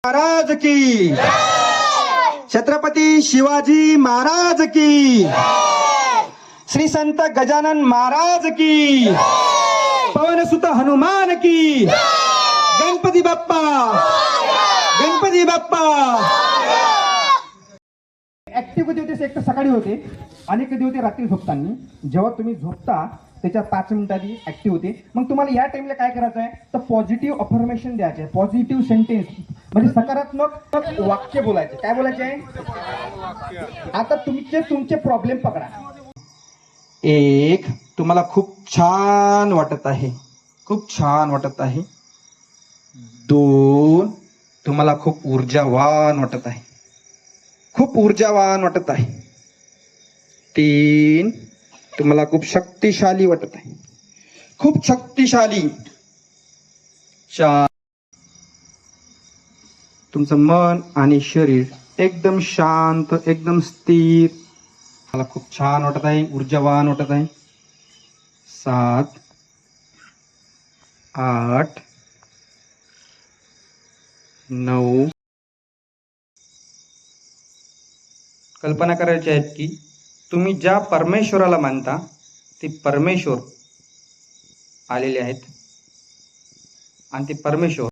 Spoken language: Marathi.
महाराज की, छत्रपती शिवाजी महाराज की, श्री संत गजानन महाराज की, पवनसुत हनुमान की, गणपती बाप्पा, गणपती बाप्पा. ऍक्टिव्ह होते एक तर सकाळी होते आणि कधी होते रात्री झोपताना. जेव्हा तुम्ही झोपता त्याच्या 5 मिनिटं आधी ऍक्टिव्ह होते. मग तुम्हाला या टाइमला काय करायचं आहे तर पॉझिटिव्ह अफर्मेशन द्यायचे आहे, पॉझिटिव्ह सेंटेन्स म्हणजे सकारात्मक वाक्य बोलायचे. काय बोलायचे आहे? आता तुमचे प्रॉब्लेम पकडा. एक, तुम्हाला खूप छान वाटत आहे, खूप छान वाटत आहे. 2, तुम्हाला खूप ऊर्जावान वाटत आहे, खूप ऊर्जावान वाटत आहे. 3, तुम्हाला खूप शक्तिशाली वाटत आहे, खूप शक्तिशाली. 4, तुमचं मन आणि शरीर एकदम शांत, एकदम स्थिर, मला खूप छान वाटत आहे, ऊर्जावान वाटत आहे. 7, 8, 9. कल्पना करायची आहेत की तुम्ही ज्या परमेश्वराला मानता ते परमेश्वर आलेले आहेत आणि ते परमेश्वर